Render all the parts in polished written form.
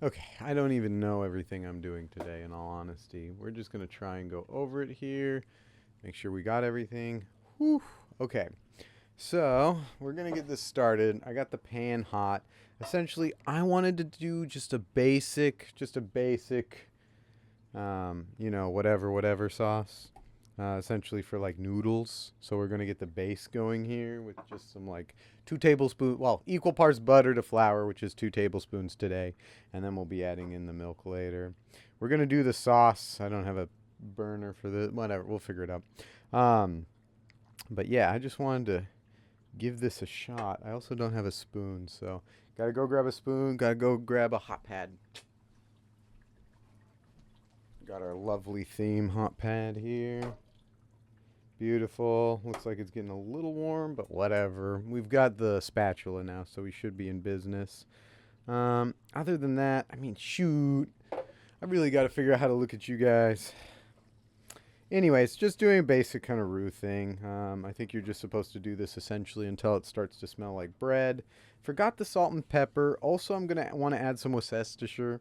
Okay, I don't even know everything I'm doing today, in all honesty. We're just going to try and go over it here, make sure we got everything. Whew. Okay, so we're going to get this started. I got the pan hot. Essentially, I wanted to do just a basic, whatever sauce. Essentially for like noodles. So we're gonna get the base going here with just some like 2 tablespoons, well, equal parts butter to flour, which is 2 tablespoons today, and then we'll be adding in the milk later. We're gonna do the sauce. I don't have a burner for the whatever. We'll figure it out. Um, but yeah, I just wanted to give this a shot. I also don't have a spoon, so gotta go grab a spoon. Gotta go grab a hot pad. Got our lovely theme hot pad here. Beautiful. Looks like it's getting a little warm, but whatever. We've got the spatula now, so we should be in business. Other than that, I mean, shoot. I really got to figure out how to look at you guys. Anyways, just doing a basic kind of roux thing. I think you're just supposed to do this essentially until it starts to smell like bread. Forgot the salt and pepper. Also, I'm going to want to add some Worcestershire.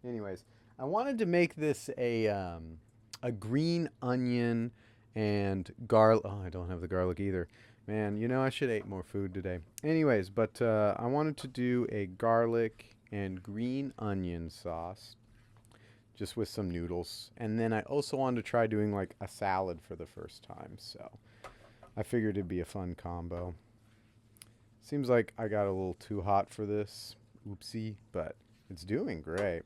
Anyways, I wanted to make this a green onion and garlic. Oh, I don't have the garlic either. Man, I should have ate more food today. Anyways, but I wanted to do a garlic and green onion sauce just with some noodles. And then I also wanted to try doing like a salad for the first time. So I figured it'd be a fun combo. Seems like I got a little too hot for this. Oopsie, but it's doing great.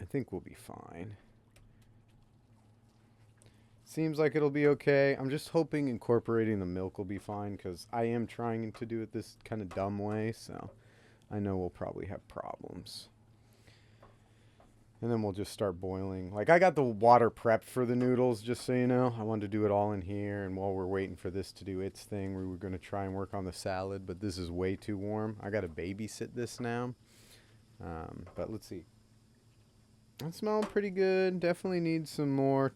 I think we'll be fine. Seems like it'll be okay. I'm just hoping incorporating the milk will be fine because I am trying to do it this kind of dumb way, so I know we'll probably have problems. And then we'll just start boiling. Like, I got the water prepped for the noodles, just so you know. I wanted to do it all in here, and while we're waiting for this to do its thing, we were going to try and work on the salad, but this is way too warm. I got to babysit this now. But let's see. It smells pretty good. Definitely needs some more.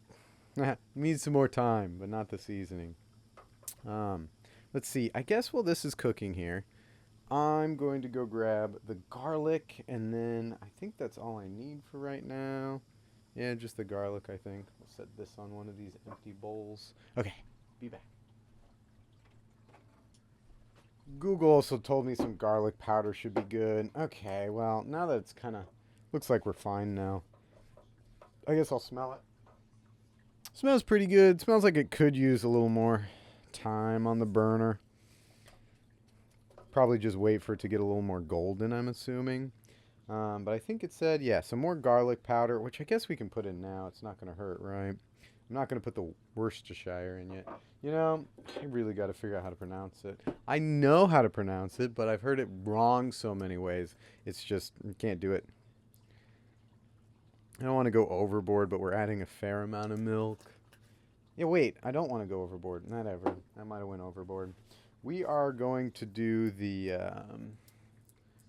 Needs some more time, but not the seasoning. Um, let's see. I guess while this is cooking here, I'm going to go grab the garlic, and then I think that's all I need for right now. Yeah, just the garlic, I think. We'll set this on one of these empty bowls. Okay, be back. Google also told me some garlic powder should be good. Okay, well, now that it's kind of looks like we're fine now, I guess I'll smell it. Smells pretty good. Smells like it could use a little more time on the burner. Probably just wait for it to get a little more golden, I'm assuming. But I think it said, yeah, some more garlic powder, which I guess we can put in now. It's not going to hurt, right? I'm not going to put the Worcestershire in yet. I really got to figure out how to pronounce it. I know how to pronounce it, but I've heard it wrong so many ways. It's just, you can't do it. I don't want to go overboard, but we're adding a fair amount of milk. Yeah, wait, I don't want to go overboard. Not ever. I might have went overboard. We are going to do the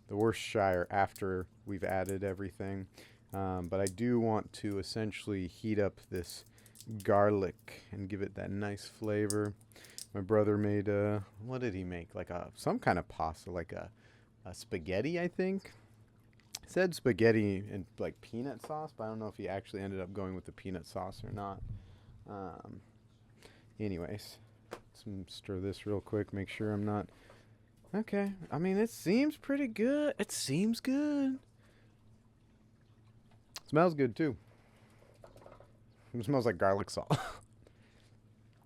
Worcestershire after we've added everything. But I do want to essentially heat up this garlic and give it that nice flavor. My brother made what did he make? Like some kind of pasta, like a spaghetti, I think. It said spaghetti and like peanut sauce, but I don't know if he actually ended up going with the peanut sauce or not. Um, anyways, let's stir this real quick. Make sure I'm not. Okay, I mean it seems pretty good. It seems good. Smells good too. It smells like garlic salt.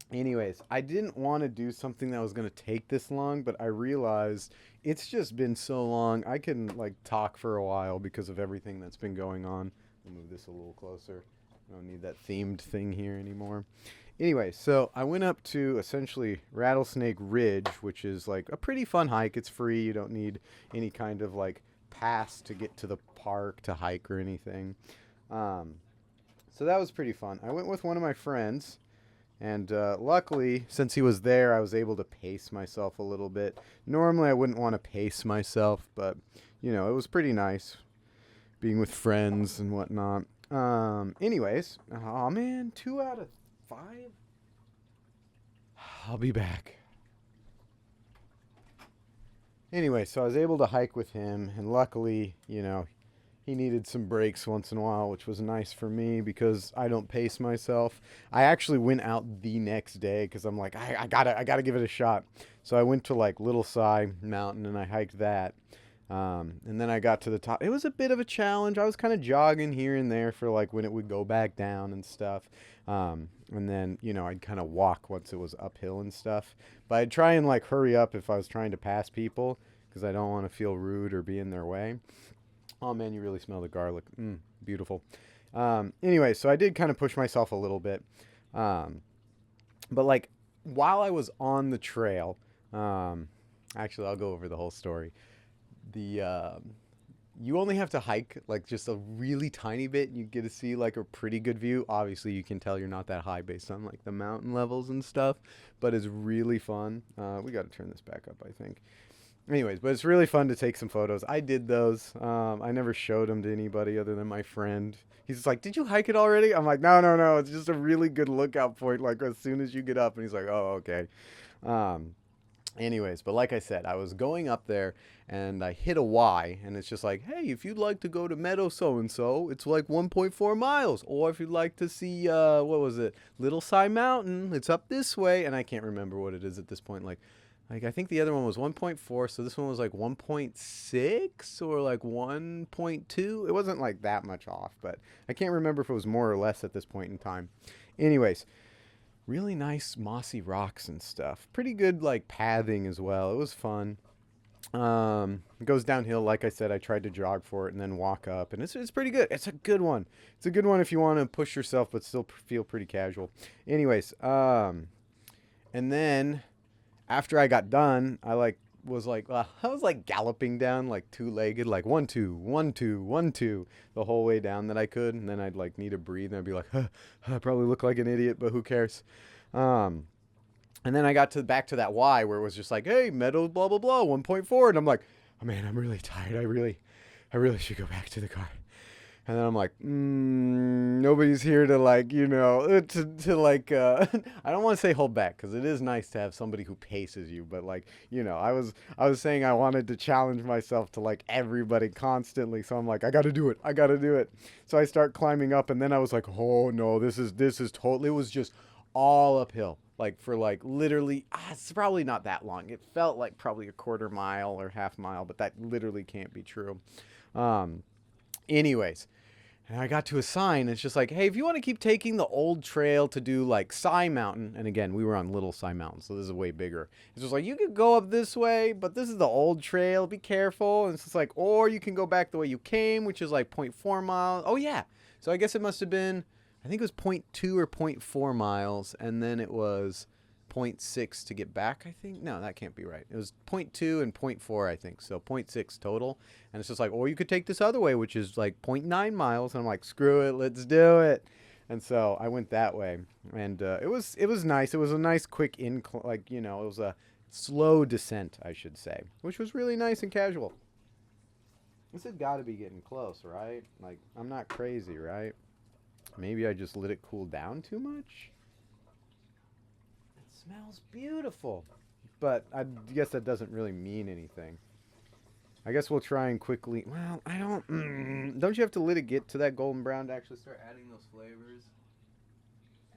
Anyways, I didn't want to do something that was going to take this long, but I realized it's just been so long. I can like talk for a while because of everything that's been going on. I'll move this a little closer. I don't need that themed thing here anymore. Anyway, so I went up to essentially Rattlesnake Ridge, which is like a pretty fun hike. It's free. You don't need any kind of like pass to get to the park to hike or anything. Um, so that was pretty fun. I went with one of my friends. And luckily, since he was there, I was able to pace myself a little bit. Normally, I wouldn't want to pace myself, but, it was pretty nice being with friends and whatnot. Anyways, oh man, 2 out of 5? I'll be back. Anyway, so I was able to hike with him, and luckily, he needed some breaks once in a while, which was nice for me because I don't pace myself. I actually went out the next day because I'm like, I gotta give it a shot. So I went to like Little Sigh Mountain and I hiked that. And then I got to the top. It was a bit of a challenge. I was kind of jogging here and there for like when it would go back down and stuff. And then, I'd kind of walk once it was uphill and stuff. But I'd try and like hurry up if I was trying to pass people because I don't want to feel rude or be in their way. Oh man, you really smell the garlic. Beautiful. Anyway, so I did kind of push myself a little bit. Um, but like while I was on the trail, actually, I'll go over the whole story. The You only have to hike like just a really tiny bit and you get to see like a pretty good view. Obviously you can tell you're not that high based on like the mountain levels and stuff, but it's really fun. We got to turn this back up, I think. Anyways, but it's really fun to take some photos. I did those. I never showed them to anybody other than my friend. He's just like, "Did you hike it already?" I'm like, "No, no, no. It's just a really good lookout point. Like as soon as you get up." And he's like, "Oh, okay." Um, Anyways, but like I said, I was going up there and I hit a Y, and it's just like, "Hey, if you'd like to go to Meadow so and so, it's like 1.4 miles. Or if you'd like to see, what was it, Little Sigh Mountain, it's up this way." And I can't remember what it is at this point. Like I think the other one was 1.4, so this one was like 1.6 or like 1.2. It wasn't like that much off, but I can't remember if it was more or less at this point in time. Anyways, really nice mossy rocks and stuff. Pretty good like pathing as well. It was fun. It goes downhill. Like I said, I tried to jog for it and then walk up, and it's pretty good. It's a good one. It's a good one if you want to push yourself, but still feel pretty casual. Anyways, and then after I got done, I was like galloping down like two-legged, like 1 2 1 2 1 2 the whole way down that I could, and then I'd like need to breathe, and I'd be like, I probably look like an idiot, but who cares? Um, and then I got to back to that Y where it was just like, hey, meadow, blah blah blah, 1.4, and I'm like, oh man, I'm really tired. I really should go back to the car. And then I'm like, nobody's here to like, to like, I don't want to say hold back because it is nice to have somebody who paces you, but like, I was saying I wanted to challenge myself to like everybody constantly. So I'm like, I got to do it. I got to do it. So I start climbing up, and then I was like, oh no, this is totally, it was just all uphill. Like for like literally, it's probably not that long. It felt like probably a quarter mile or half mile, but that literally can't be true. Um, Anyways, and I got to a sign. It's just like, hey, if you want to keep taking the old trail to do like Sigh Mountain, and again, we were on Little Sigh Mountain, so this is way bigger. It's just like, you could go up this way, but this is the old trail. Be careful. And it's just like, or you can go back the way you came, which is like zero point 0.4 miles. Oh, yeah. So I guess it must have been, I think it was zero point 0.2 or zero point 0.4 miles, and then it was zero point 0.6 to get back, I think. No, that can't be right. It was zero point 0.2 and zero point 0.4, I think. So zero point 0.6 total. And it's just like, or you could take this other way, which is like zero point 0.9 miles. And I'm like, screw it, let's do it. And so I went that way, and it was nice. It was a nice quick it was a slow descent, I should say, which was really nice and casual. This has got to be getting close, right? Like I'm not crazy, right? Maybe I just let it cool down too much. It smells beautiful, but I guess that doesn't really mean anything. I guess we'll try and quickly. Well, I don't. Don't you have to let it get to that golden brown to actually start adding those flavors?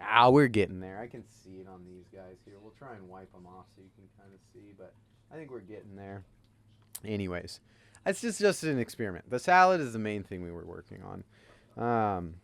Ah, we're getting there. I can see it on these guys here. We'll try and wipe them off so you can kind of see, but I think we're getting there. Anyways, it's just an experiment. The salad is the main thing we were working on. Um,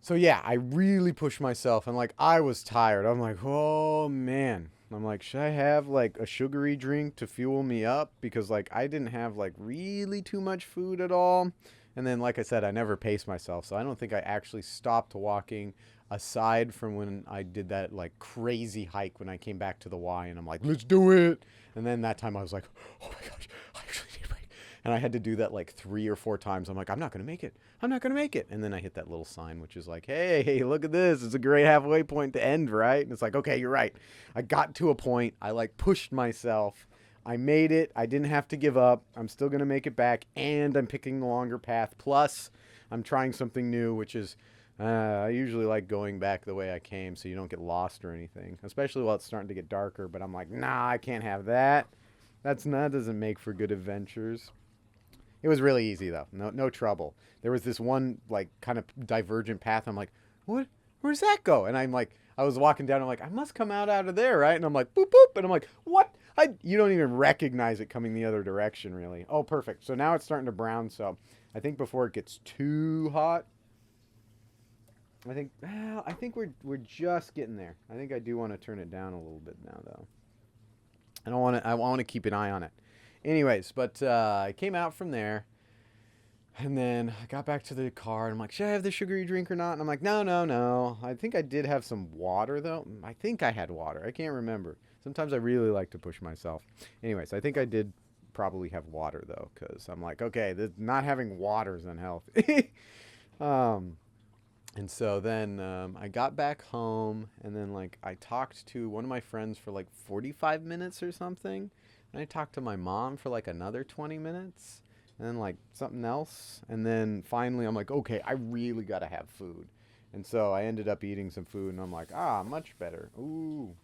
so yeah, I really pushed myself, and like I was tired. I'm like, oh man. I'm like, should I have like a sugary drink to fuel me up? Because like I didn't have like really too much food at all. And then like I said, I never paced myself. So I don't think I actually stopped walking aside from when I did that like crazy hike when I came back to the Y, and I'm like, let's do it. And then that time I was like, oh my gosh, I actually need a break. And I had to do that like 3 or 4 times. I'm like, I'm not going to make it. I'm not going to make it. And then I hit that little sign, which is like, hey, look at this. It's a great halfway point to end, right? And it's like, okay, you're right. I got to a point. I like pushed myself. I made it. I didn't have to give up. I'm still going to make it back. And I'm picking the longer path. Plus, I'm trying something new, which is I usually like going back the way I came so you don't get lost or anything, especially while it's starting to get darker. But I'm like, nah, I can't have that. That doesn't make for good adventures. It was really easy though. No trouble. There was this one like kind of divergent path. I'm like, what? Where's that go? And I'm like, I was walking down. I'm like, I must come out of there, right? And I'm like, boop boop. And I'm like, what? You don't even recognize it coming the other direction, really. Oh, perfect. So now it's starting to brown. So I think before it gets too hot, I think we're just getting there. I think I do want to turn it down a little bit now, though. I want to keep an eye on it. Anyways, but I came out from there, and then I got back to the car, and I'm like, should I have the sugary drink or not? And I'm like, no, no, no. I think I did have some water, though. I think I had water. I can't remember. Sometimes I really like to push myself. Anyways, I think I did probably have water, though, because I'm like, okay, not having water is unhealthy. um, and so then I got back home, and then like I talked to one of my friends for like 45 minutes or something. And I talked to my mom for like another 20 minutes, and then like something else. And then finally I'm like, okay, I really got to have food. And so I ended up eating some food, and I'm like, much better. Ooh.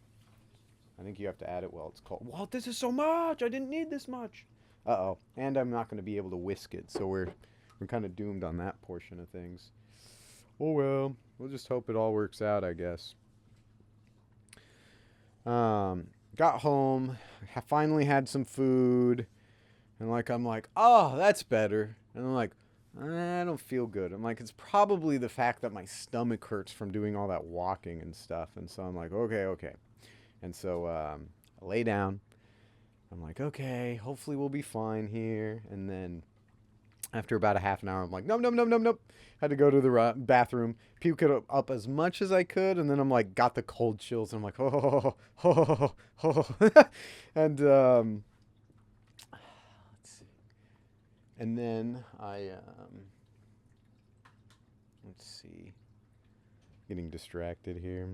I think you have to add it while it's cold. Well, this is so much. I didn't need this much. Uh-oh. And I'm not going to be able to whisk it, so we're kind of doomed on that portion of things. Oh well, we'll just hope it all works out, I guess. Got home, finally had some food, and like I'm like, oh, that's better. And I'm like, I don't feel good. I'm like, it's probably the fact that my stomach hurts from doing all that walking and stuff. And so I'm like, okay. And so I lay down. I'm like, okay, hopefully we'll be fine here. And then after about a half an hour, I'm like, nope. Had to go to the bathroom, puke it up as much as I could, and then I'm like, got the cold chills, and I'm like, and let's see, and then let's see, getting distracted here.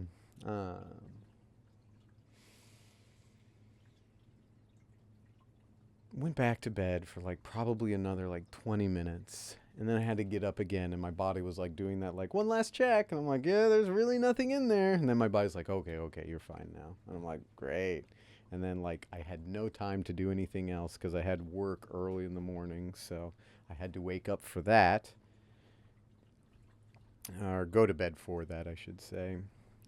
Went back to bed for like probably another like 20 minutes, and then I had to get up again, and my body was like doing that like one last check, and I'm like, yeah, there's really nothing in there. And then my body's like, okay, you're fine now. And I'm like, great. And then like I had no time to do anything else because I had work early in the morning, so I had to wake up for that, or go to bed for that, I should say.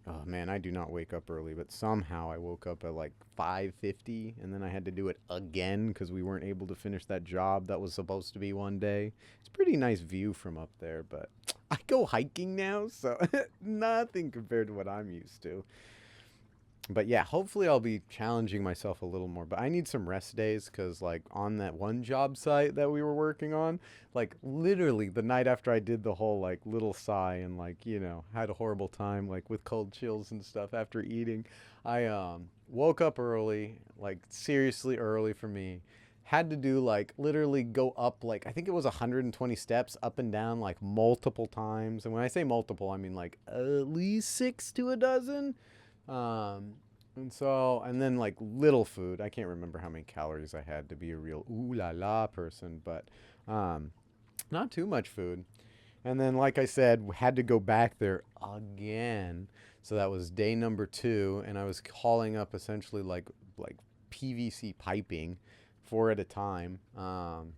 Oh man, I do not wake up early, but somehow I woke up at like 5:50, and then I had to do it again because we weren't able to finish that job that was supposed to be one day. It's a pretty nice view from up there, but I go hiking now, so nothing compared to what I'm used to. But yeah, hopefully I'll be challenging myself a little more. But I need some rest days because, like, on that one job site that we were working on, like, literally the night after I did the whole, like, little sigh and, like, had a horrible time, like, with cold chills and stuff after eating, I woke up early, like, seriously early for me. Had to do, like, literally go up, like, I think it was 120 steps up and down, like, multiple times. And when I say multiple, I mean, like, at least 6 to a dozen. And then like little food. I can't remember how many calories I had to be a real ooh la la person, but not too much food. And then, like I said, had to go back there again. So that was day number 2, and I was hauling up essentially like PVC piping, 4 at a time. And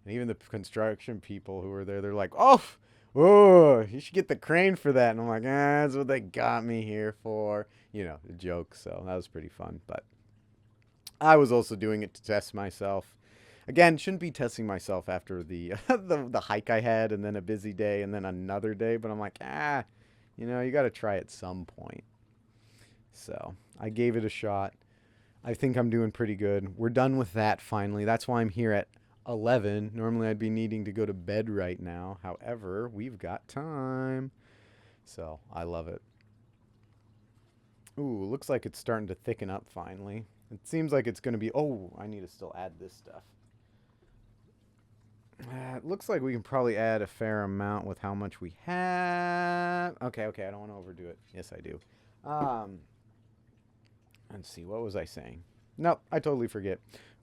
even the construction people who were there, they're like, oh, you should get the crane for that. And I'm like, that's what they got me here for. The joke. So that was pretty fun. But I was also doing it to test myself. Again, shouldn't be testing myself after the the hike I had, and then a busy day, and then another day. But I'm like, you got to try at some point. So I gave it a shot. I think I'm doing pretty good. We're done with that finally. That's why I'm here at 11. Normally I'd be needing to go to bed right now. However, we've got time. So I love it. Ooh, looks like it's starting to thicken up finally. It seems like it's going to be... Oh, I need to still add this stuff. It looks like we can probably add a fair amount with how much we have. Okay, I don't want to overdo it. Yes, I do. Let's see, what was I saying? Nope, I totally forget.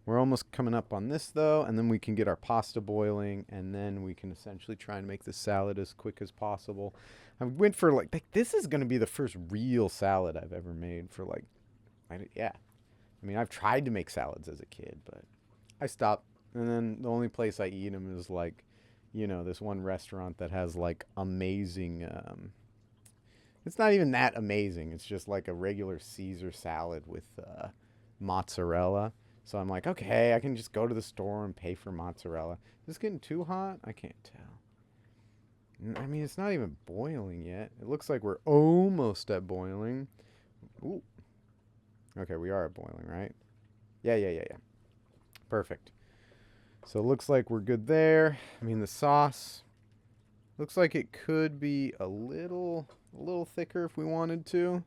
We're almost coming up on this, though, and then we can get our pasta boiling, and then we can essentially try and make the salad as quick as possible. I went for, like this is going to be the first real salad I've ever made for, I mean, I've tried to make salads as a kid, but I stopped. And then the only place I eat them is like, you know, this one restaurant that has like amazing. It's not even that amazing. It's just like a regular Caesar salad with mozzarella. So I'm like, okay, I can just go to the store and pay for mozzarella. Is this getting too hot? I can't tell. I mean, it's not even boiling yet. It looks like we're almost at boiling. Ooh. Okay, we are at boiling, right? Yeah. Perfect. So it looks like we're good there. I mean, the sauce looks like it could be a little thicker if we wanted to.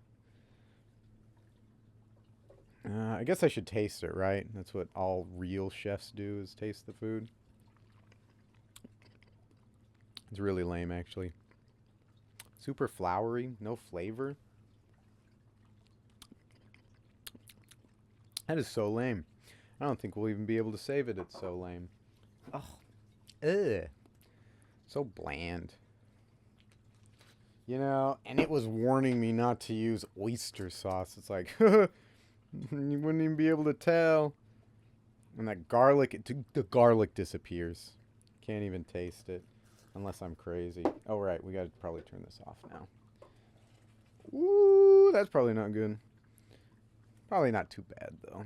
I guess I should taste it, right? That's what all real chefs do, is taste the food. It's really lame, actually. Super floury, no flavor. That is so lame. I don't think we'll even be able to save it. It's so lame. Oh, ugh. So bland. You know, and it was warning me not to use oyster sauce. It's like, you wouldn't even be able to tell. And that garlic, the garlic disappears. Can't even taste it. Unless I'm crazy. Oh, right. We got to probably turn this off now. Ooh, that's probably not good. Probably not too bad, though.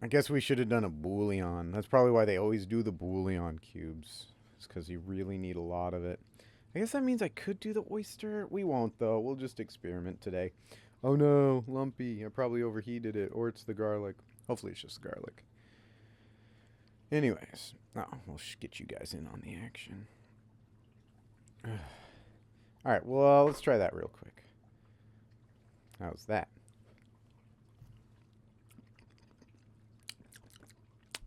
I guess we should have done a bouillon. That's probably why they always do the bouillon cubes. It's because you really need a lot of it. I guess that means I could do the oyster. We won't, though. We'll just experiment today. Oh, no. Lumpy. I probably overheated it. Or it's the garlic. Hopefully it's just garlic. Anyways. We'll get you guys in on the action. Alright, well, let's try that real quick. How's that?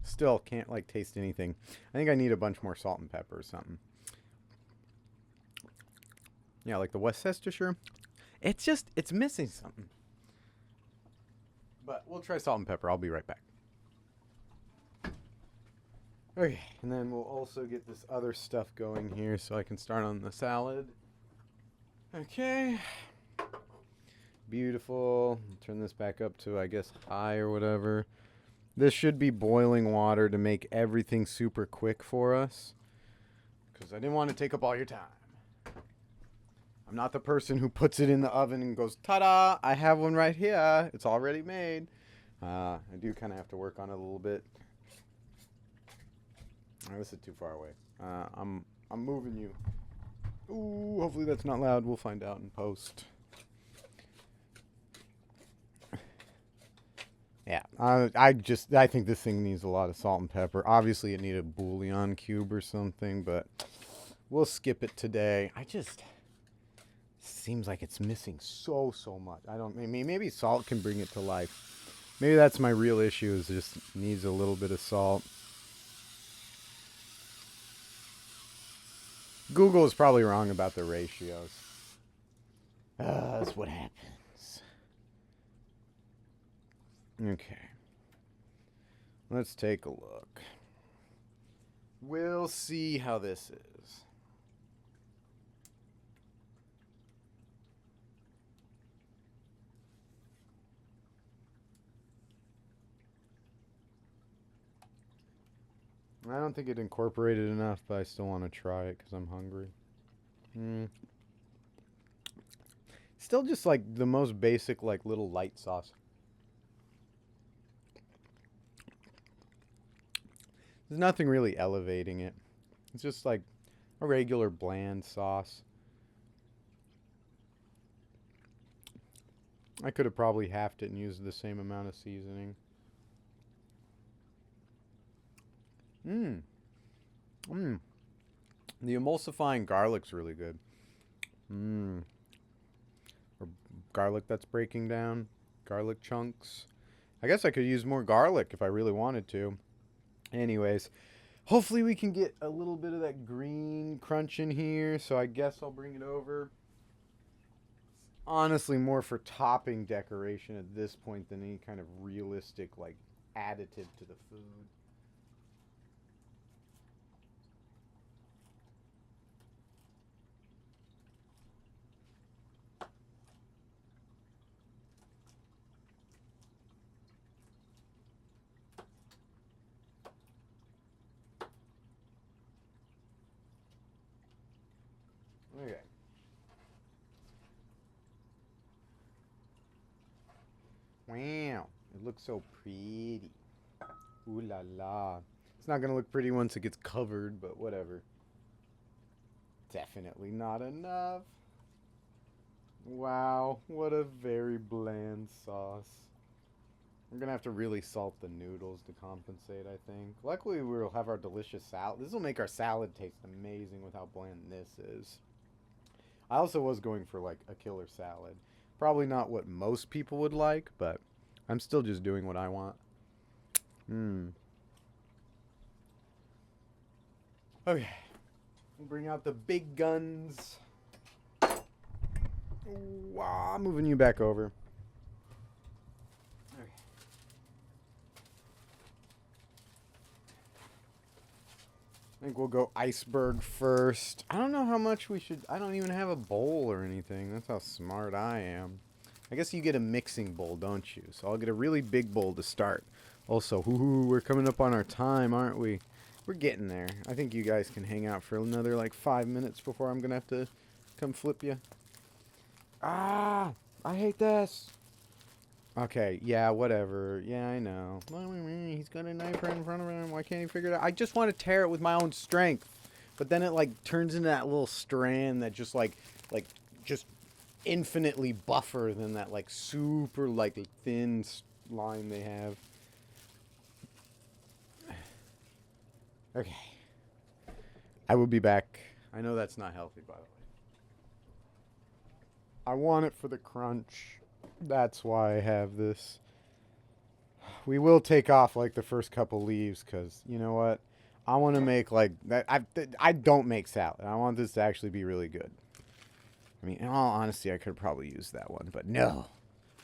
Still can't, like, taste anything. I think I need a bunch more salt and pepper or something. Yeah, like the Worcestershire. It's missing something. But we'll try salt and pepper. I'll be right back. Okay, and then we'll also get this other stuff going here so I can start on the salad. Okay. Beautiful. Turn this back up to, I guess, high or whatever. This should be boiling water to make everything super quick for us. Because I didn't want to take up all your time. I'm not the person who puts it in the oven and goes, ta-da, I have one right here. It's already made. I do kind of have to work on it a little bit. This is too far away. I'm moving you. Ooh, hopefully that's not loud. We'll find out in post. Yeah, I think this thing needs a lot of salt and pepper. Obviously, it needed a bouillon cube or something, but we'll skip it today. Seems like it's missing so much. Maybe salt can bring it to life. Maybe that's my real issue, is it just needs a little bit of salt. Google is probably wrong about the ratios. That's what happens. Okay. Let's take a look. We'll see how this is. I don't think it incorporated enough, but I still want to try it because I'm hungry. Still just like the most basic, like little light sauce. There's nothing really elevating it. It's just like a regular bland sauce. I could have probably halved it and used the same amount of seasoning. The emulsifying garlic's really good. Or garlic that's breaking down. Garlic chunks. I guess I could use more garlic if I really wanted to. Anyways, hopefully we can get a little bit of that green crunch in here. So I guess I'll bring it over. Honestly, more for topping decoration at this point than any kind of realistic, like, additive to the food. Wow. It looks so pretty. Ooh la la. It's not going to look pretty once it gets covered, but whatever. Definitely not enough. Wow, what a very bland sauce. We're going to have to really salt the noodles to compensate, I think. Luckily, we'll have our delicious salad. This will make our salad taste amazing with how bland this is. I also was going for, like, a killer salad. Probably not what most people would like, but I'm still just doing what I want. Okay. We'll bring out the big guns. Wow, I'm moving you back over. Okay. I think we'll go iceberg first. I don't know how much we should... I don't even have a bowl or anything. That's how smart I am. I guess you get a mixing bowl, don't you? So I'll get a really big bowl to start. Also, we're coming up on our time, aren't we? We're getting there. I think you guys can hang out for another, like, 5 minutes before I'm going to have to come flip you. Ah! I hate this! Okay, yeah, whatever. Yeah, I know. He's got a knife right in front of him. Why can't he figure it out? I just want to tear it with my own strength. But then it, like, turns into that little strand that just, just infinitely buffer than that, like, super, like, thin line they have. Okay. I will be back. I know that's not healthy, by the way. I want it for the crunch. That's why I have this. We will take off, like, the first couple leaves, because, you know what? I want to make, like... I don't make salad. I want this to actually be really good. I mean, in all honesty, I could probably use that one, but no.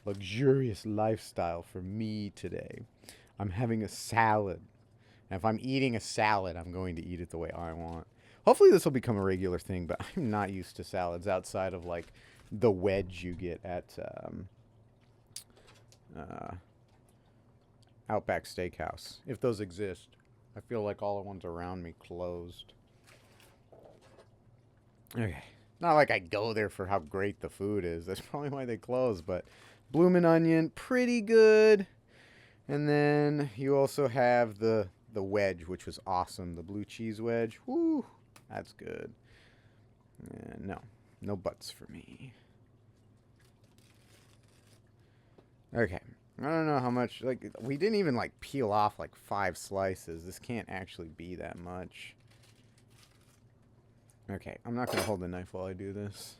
Luxurious lifestyle for me today. I'm having a salad. And if I'm eating a salad, I'm going to eat it the way I want. Hopefully this will become a regular thing, but I'm not used to salads outside of, like, the wedge you get at Outback Steakhouse, if those exist. I feel like all the ones around me closed. Okay. Not like I go there for how great the food is. That's probably why they closed, but bloomin' onion, pretty good. And then you also have the wedge, which was awesome. The blue cheese wedge. Woo! That's good. No butts for me. Okay. I don't know how much, like, we didn't even, like, peel off, like, 5 slices. This can't actually be that much. Okay, I'm not going to hold the knife while I do this.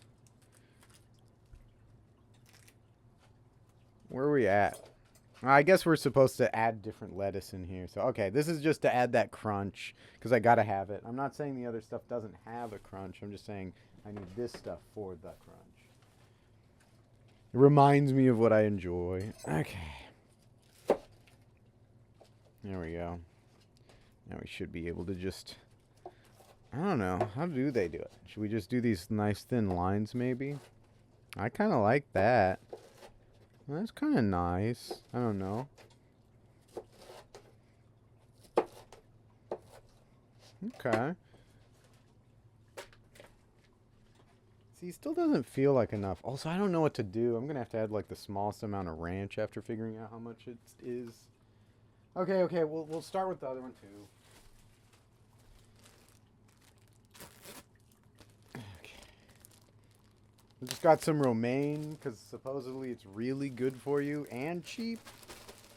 Where are we at? I guess we're supposed to add different lettuce in here. So, okay, this is just to add that crunch, because I got to have it. I'm not saying the other stuff doesn't have a crunch. I'm just saying I need this stuff for the crunch. It reminds me of what I enjoy. Okay. There we go. Now we should be able to just... I don't know. How do they do it? Should we just do these nice thin lines, maybe? I kind of like that. Well, that's kind of nice. I don't know. Okay. See, still doesn't feel like enough. Also, I don't know what to do. I'm going to have to add, like, the smallest amount of ranch after figuring out how much it is. Okay. We'll start with the other one, too. Okay. We just got some romaine, because supposedly it's really good for you and cheap.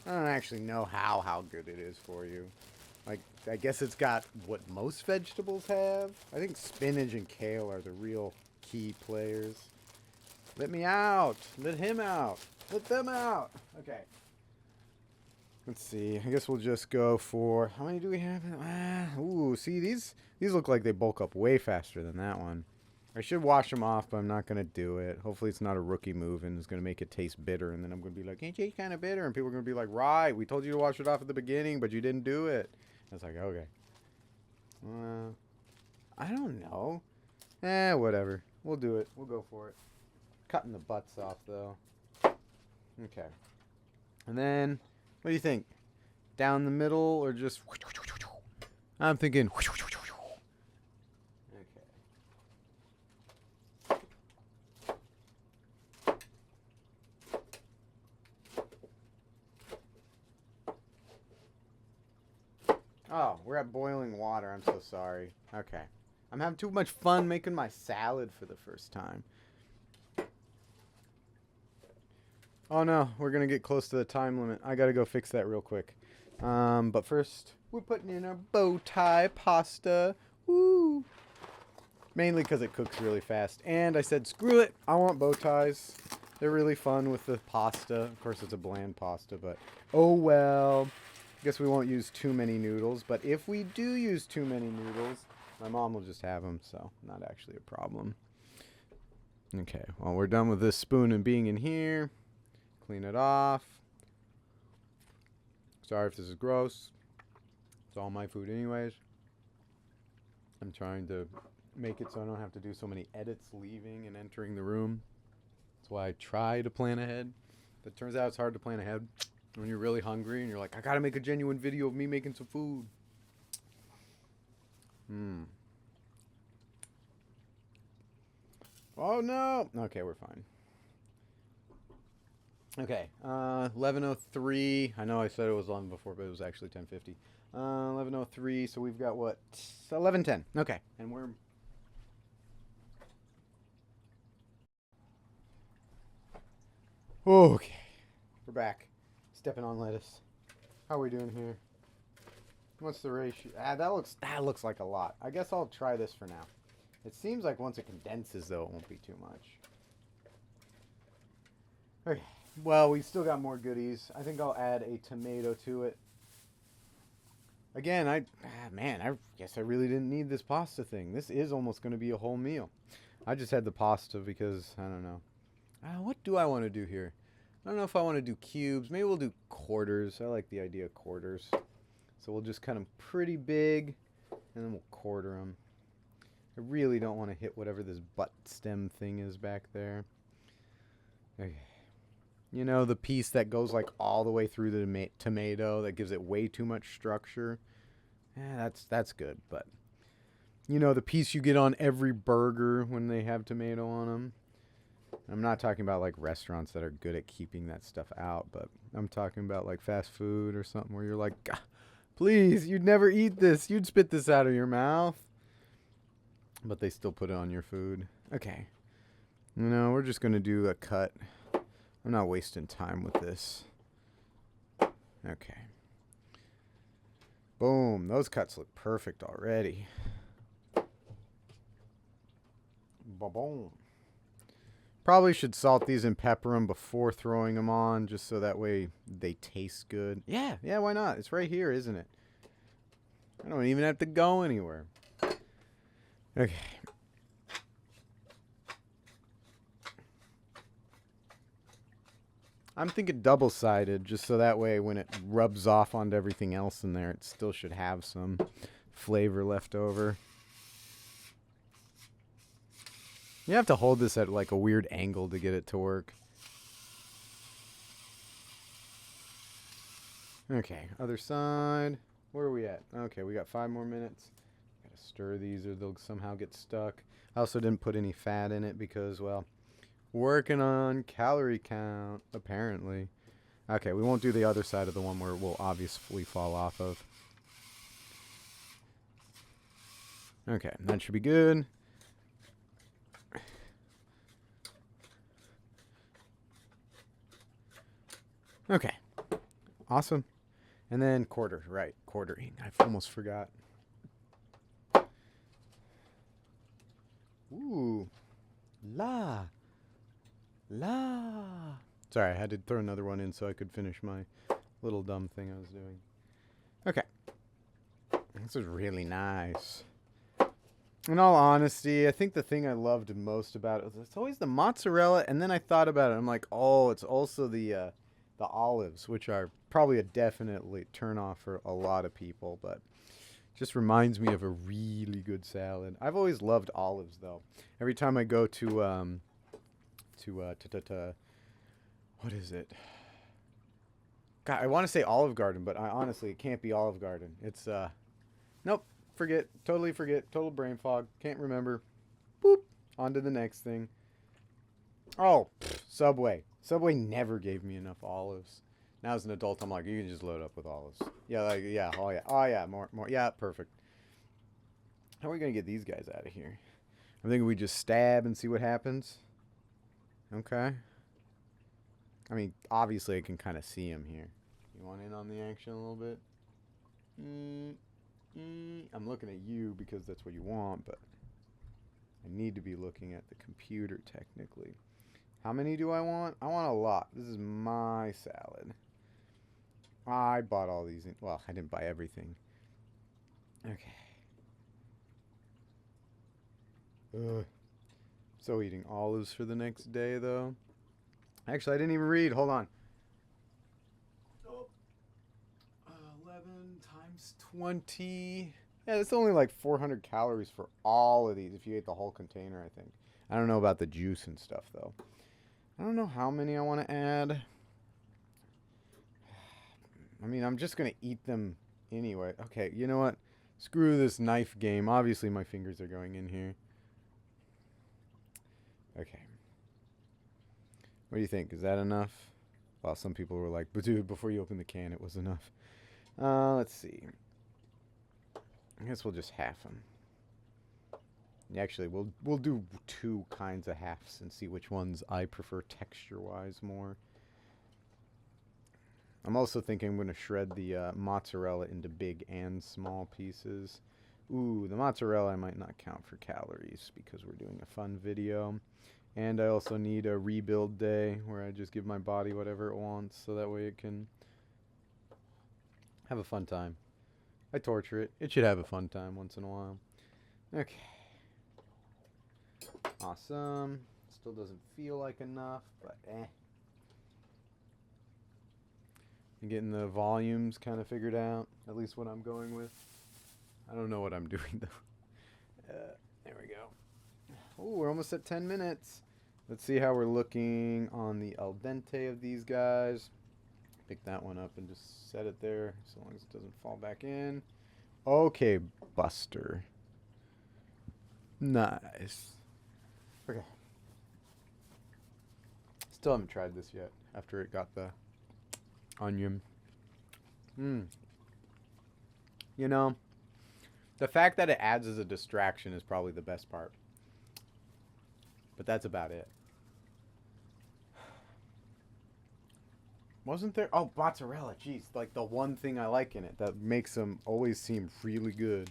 I don't actually know how good it is for you. Like, I guess it's got what most vegetables have. I think spinach and kale are the real key players. Let me out. Let him out. Let them out. Okay. Let's see. I guess we'll just go for... How many do we have? Ooh, see, these look like they bulk up way faster than that one. I should wash them off, but I'm not going to do it. Hopefully it's not a rookie move and it's going to make it taste bitter. And then I'm going to be like, ain't you kind of bitter? And people are going to be like, right, we told you to wash it off at the beginning, but you didn't do it. I was like, okay. I don't know. Whatever. We'll do it. We'll go for it. Cutting the butts off, though. Okay. And then, what do you think? Down the middle or just... I'm thinking... Oh, we're at boiling water. I'm so sorry. Okay. I'm having too much fun making my salad for the first time. Oh no, we're gonna get close to the time limit. I gotta go fix that real quick. But first, we're putting in our bow tie pasta. Woo! Mainly because it cooks really fast. And I said, screw it, I want bow ties. They're really fun with the pasta. Of course, it's a bland pasta, but oh well. I guess we won't use too many noodles. But if we do use too many noodles, my mom will just have them, so not actually a problem. Okay, well, we're done with this spoon and being in here. Clean it off. Sorry if this is gross. It's all my food anyways. I'm trying to make it so I don't have to do so many edits leaving and entering the room. That's why I try to plan ahead. But it turns out it's hard to plan ahead when you're really hungry and you're like, I gotta make a genuine video of me making some food. Oh no! Okay, we're fine. Okay, 11:03. I know I said it was 11 before, but it was actually 10:50. 11:03. So we've got what? 11:10. Okay, and we're okay. We're back. Stepping on lettuce. How are we doing here? What's the ratio? That looks like a lot. I guess I'll try this for now. It seems like once it condenses, though, it won't be too much. Okay. Well, we still got more goodies. I think I'll add a tomato to it. Again, man, I guess I really didn't need this pasta thing. This is almost going to be a whole meal. I just had the pasta because, I don't know. What do I want to do here? I don't know if I want to do cubes. Maybe we'll do quarters. I like the idea of quarters. So we'll just cut them pretty big, and then we'll quarter them. I really don't want to hit whatever this butt stem thing is back there. Okay. You know, the piece that goes like all the way through the tomato that gives it way too much structure. That's good, but you know, the piece you get on every burger when they have tomato on them. I'm not talking about like restaurants that are good at keeping that stuff out, but I'm talking about like fast food or something where you're like, please, you'd never eat this. You'd spit this out of your mouth. But they still put it on your food. Okay. No, we're just going to do a cut. I'm not wasting time with this. Okay. Boom. Those cuts look perfect already. Ba-boom. Probably should salt these and pepper them before throwing them on, just so that way they taste good. Yeah, why not? It's right here, isn't it? I don't even have to go anywhere. Okay. I'm thinking double-sided, just so that way when it rubs off onto everything else in there, it still should have some flavor left over. You have to hold this at like a weird angle to get it to work. Okay, other side. Where are we at? Okay, we got 5 more minutes. Gotta stir these or they'll somehow get stuck. I also didn't put any fat in it because, well, working on calorie count, apparently. Okay, we won't do the other side of the one where it will obviously fall off of. Okay, that should be good. Okay, awesome. And then quarter, right, quartering. I almost forgot. Ooh, la. Sorry, I had to throw another one in so I could finish my little dumb thing I was doing. Okay. This is really nice. In all honesty, I think the thing I loved most about it was it's always the mozzarella, and then I thought about it. I'm like, oh, it's also the olives, which are probably a definitely turn-off for a lot of people, but just reminds me of a really good salad. I've always loved olives, though. Every time I go to what is it? God, I want to say Olive Garden, but honestly, it can't be Olive Garden. It's nope. Totally forget. Total brain fog. Can't remember. Boop. On to the next thing. Oh, Subway. Subway never gave me enough olives. Now as an adult, I'm like, you can just load up with olives. Yeah, like, yeah, oh yeah, more, yeah, perfect. How are we gonna get these guys out of here? I'm thinking we just stab and see what happens. Okay. I mean, obviously I can kind of see him here. You want in on the action a little bit? I'm looking at you because that's what you want, but I need to be looking at the computer technically. How many do I want? I want a lot. This is my salad. I bought all these. Well, I didn't buy everything. Okay. Ugh. So eating olives for the next day, though. Actually, I didn't even read. Hold on. 11 times 20. Yeah, it's only like 400 calories for all of these if you ate the whole container, I think. I don't know about the juice and stuff, though. I don't know how many I want to add. I mean, I'm just going to eat them anyway. Okay, you know what? Screw this knife game. Obviously, my fingers are going in here. Okay. What do you think? Is that enough? Well, some people were like, but dude, before you open the can, it was enough. Let's see. I guess we'll just half them. Actually, we'll do 2 kinds of halves and see which ones I prefer texture-wise more. I'm also thinking I'm going to shred the mozzarella into big and small pieces. Ooh, the mozzarella I might not count for calories because we're doing a fun video. And I also need a rebuild day where I just give my body whatever it wants so that way it can have a fun time. I torture it. It should have a fun time once in a while. Okay. Awesome. Still doesn't feel like enough, but eh. I'm getting the volumes kind of figured out. At least what I'm going with. I don't know what I'm doing though. There we go. Oh, we're almost at 10 minutes. Let's see how we're looking on the al dente of these guys. Pick that one up and just set it there so long as it doesn't fall back in. Okay, Buster. Nice. Okay. Still haven't tried this yet after it got the onion. You know, the fact that it adds as a distraction is probably the best part. But that's about it. Wasn't there? Oh, mozzarella. Jeez, like the one thing I like in it that makes them always seem really good.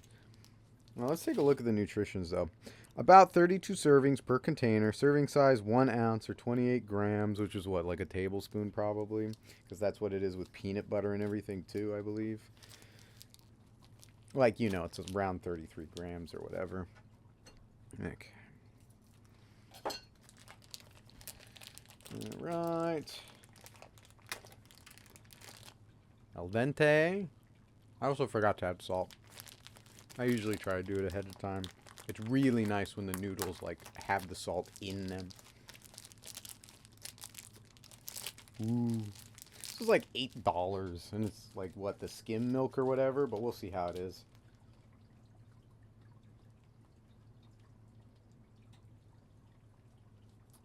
Now let's take a look at the nutritions though. About 32 servings per container. Serving size 1 ounce or 28 grams, which is what, like a tablespoon probably? Because that's what it is with peanut butter and everything too, I believe. Like, you know, it's around 33 grams or whatever. Okay. Alright. Al dente. I also forgot to add salt. I usually try to do it ahead of time. It's really nice when the noodles like have the salt in them. Ooh. This is like $8 and it's like what, the skim milk or whatever, but we'll see how it is.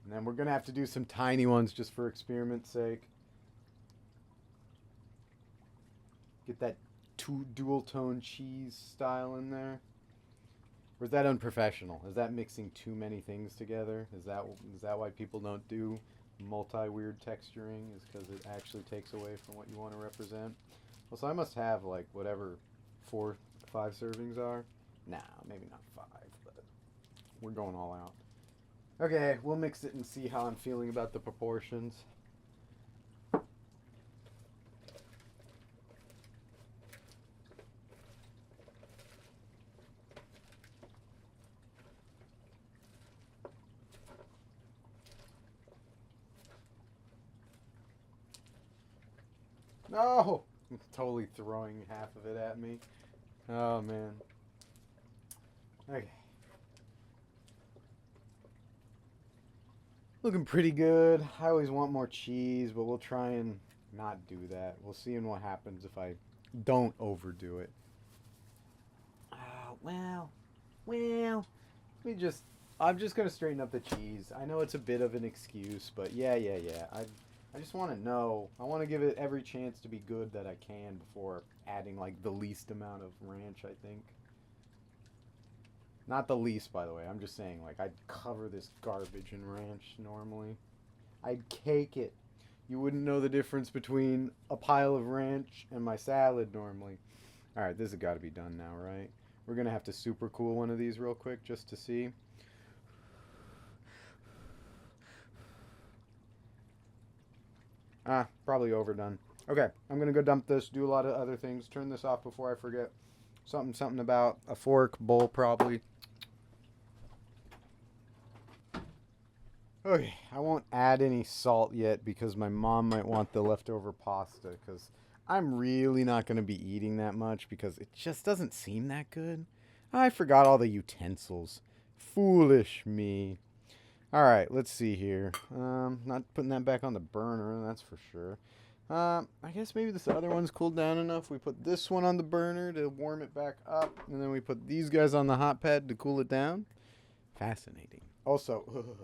And then we're gonna have to do some tiny ones just for experiment's sake. Get that dual tone cheese style in there. Or is that unprofessional? Is that mixing too many things together? Is that why people don't do multi-weird texturing? Is because it actually takes away from what you want to represent? Well, so I must have like whatever 4, 5 servings are. Nah, maybe not 5, but we're going all out. Okay, we'll mix it and see how I'm feeling about the proportions. No! It's totally throwing half of it at me. Oh, man. Okay. Looking pretty good. I always want more cheese, but we'll try and not do that. We'll see what happens if I don't overdo it. Well. I'm just going to straighten up the cheese. I know it's a bit of an excuse, but yeah. I just want to know. I want to give it every chance to be good that I can before adding like the least amount of ranch, I think. Not the least, by the way. I'm just saying, like, I'd cover this garbage in ranch normally. I'd cake it. You wouldn't know the difference between a pile of ranch and my salad normally. Alright, this has got to be done now, right? We're going to have to super cool one of these real quick just to see. Ah, probably overdone. Okay, I'm going to go dump this, do a lot of other things. Turn this off before I forget. Something about a fork, bowl probably. Okay, I won't add any salt yet because my mom might want the leftover pasta because I'm really not going to be eating that much because it just doesn't seem that good. I forgot all the utensils. Foolish me. All right, let's see here. Not putting that back on the burner, that's for sure. I guess maybe this other one's cooled down enough. We put this one on the burner to warm it back up, and then we put these guys on the hot pad to cool it down. Fascinating. Also,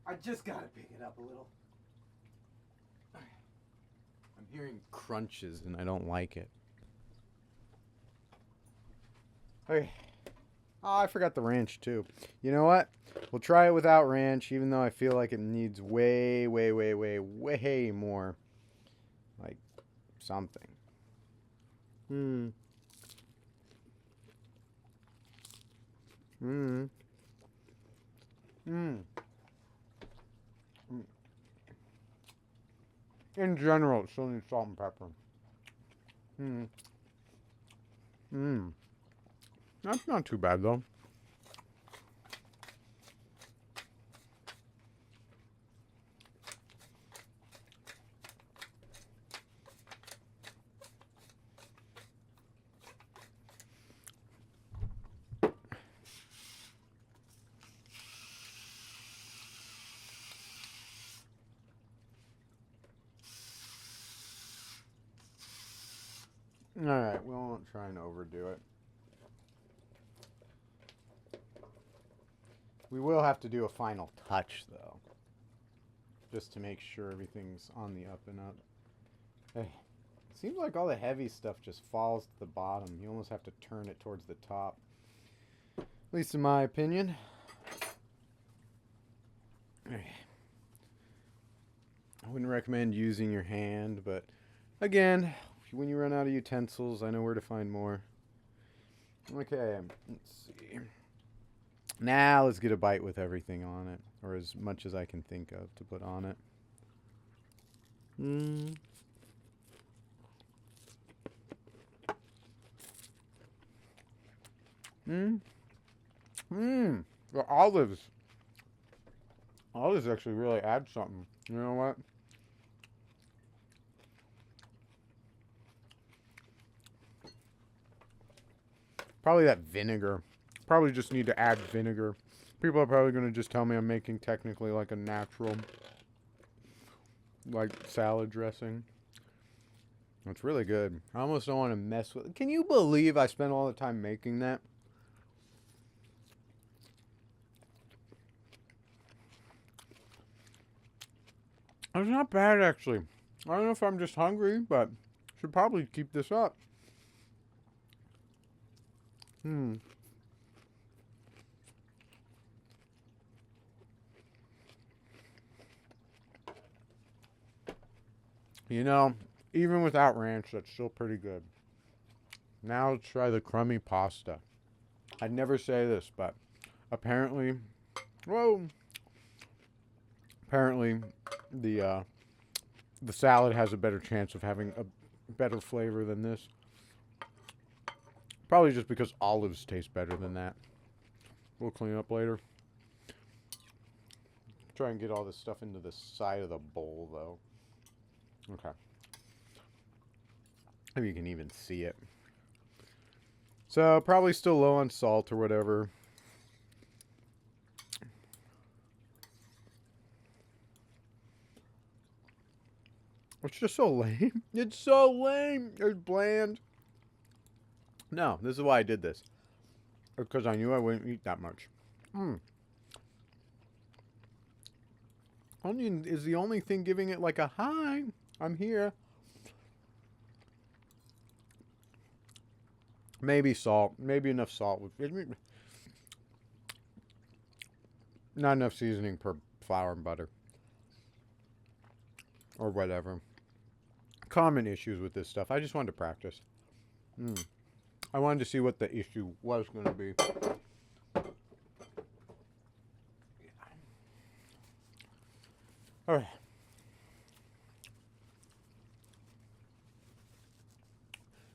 I just gotta pick it up a little. I'm hearing crunches, and I don't like it. Okay. Oh, I forgot the ranch, too. You know what? We'll try it without ranch, even though I feel like it needs way, way, way, way, way more. Like, something. Hmm. Hmm. Hmm. In general, it still needs salt and pepper. Hmm. Hmm. That's not too bad, though. Alright, we won't try and overdo it. We will have to do a final touch, though. Just to make sure everything's on the up and up. Hey, it seems like all the heavy stuff just falls to the bottom. You almost have to turn it towards the top. At least in my opinion. I wouldn't recommend using your hand, but again, when you run out of utensils, I know where to find more. Okay, let's see. Now let's get a bite with everything on it, or as much as I can think of to put on it. Mmm. Mmm. Mmm. The olives. Olives actually really add something. You know what? Probably that vinegar. Probably just need to add vinegar. People are probably going to just tell me I'm making technically like a natural, like, salad dressing. It's really good. I almost don't want to mess with it. Can you believe I spent all the time making that? It's not bad, actually. I don't know if I'm just hungry, but should probably keep this up. Hmm. You know, even without ranch, that's still pretty good. Now let's try the crummy pasta. I'd never say this, but apparently, whoa. Apparently, the salad has a better chance of having a better flavor than this. Probably just because olives taste better than that. We'll clean up later. Try and get all this stuff into the side of the bowl, though. Okay. Maybe you can even see it. So, probably still low on salt or whatever. It's just so lame. It's so lame. It's bland. No, this is why I did this. Because I knew I wouldn't eat that much. Mmm. Onion is the only thing giving it like a hi. I'm here. Maybe salt. Maybe enough salt. Not enough seasoning per flour and butter. Or whatever. Common issues with this stuff. I just wanted to practice. I wanted to see what the issue was going to be. All right.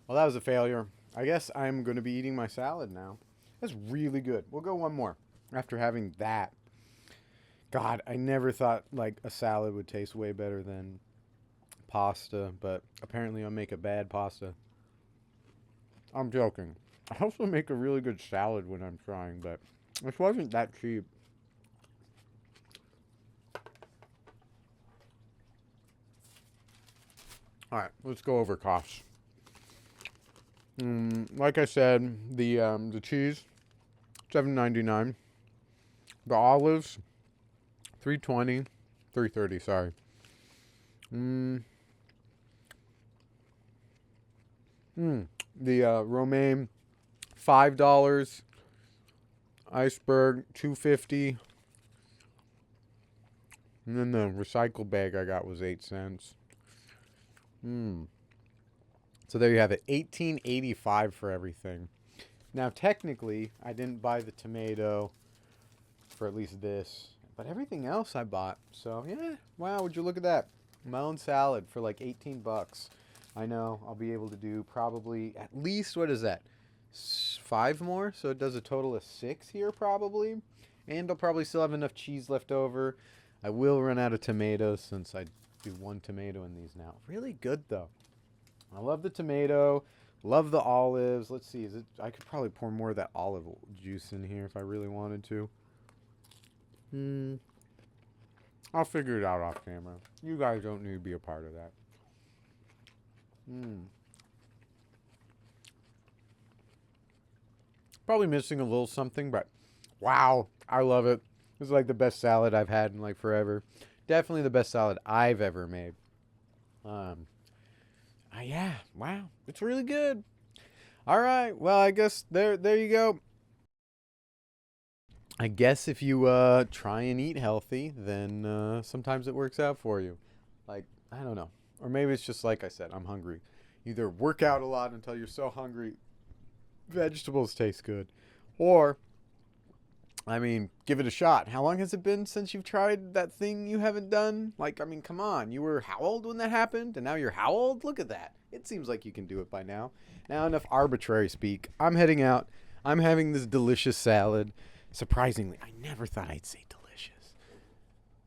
Well, that was a failure. I guess I'm going to be eating my salad now. That's really good. We'll go one more after having that. God, I never thought like a salad would taste way better than pasta, but apparently I'll make a bad pasta. I'm joking. I also make a really good salad when I'm trying, but this wasn't that cheap. All right, let's go over costs. Like I said, the cheese, $7.99. The olives, $3.20, $3.30. Sorry. The romaine, $5. Iceberg, $2.50. And then the recycle bag I got was 8 cents. So there you have it, $18.85 for everything. Now technically, I didn't buy the tomato for at least this, but everything else I bought. So yeah, wow, would you look at that? Melon salad for like 18 bucks. I know I'll be able to do probably at least, what is that? 5 more, so it does a total of 6 here probably. And I'll probably still have enough cheese left over. I will run out of tomatoes since I do 1 tomato in these now. Really good though. I love the tomato, love the olives. Let's see, I could probably pour more of that olive juice in here if I really wanted to. I'll figure it out off camera. You guys don't need to be a part of that. Probably missing a little something, but wow, I love it. This is like the best salad I've had in like forever. Definitely the best salad I've ever made. Yeah, wow, it's really good. All right, well, I guess there you go. I guess if you try and eat healthy, then sometimes it works out for you. Like, I don't know. Or maybe it's just like I said, I'm hungry. Either work out a lot until you're so hungry, vegetables taste good. Or, I mean, give it a shot. How long has it been since you've tried that thing you haven't done? Like, I mean, come on. You were how old when that happened? And now you're how old? Look at that. It seems like you can do it by now. Now, enough arbitrary speak. I'm heading out. I'm having this delicious salad. Surprisingly, I never thought I'd say delicious.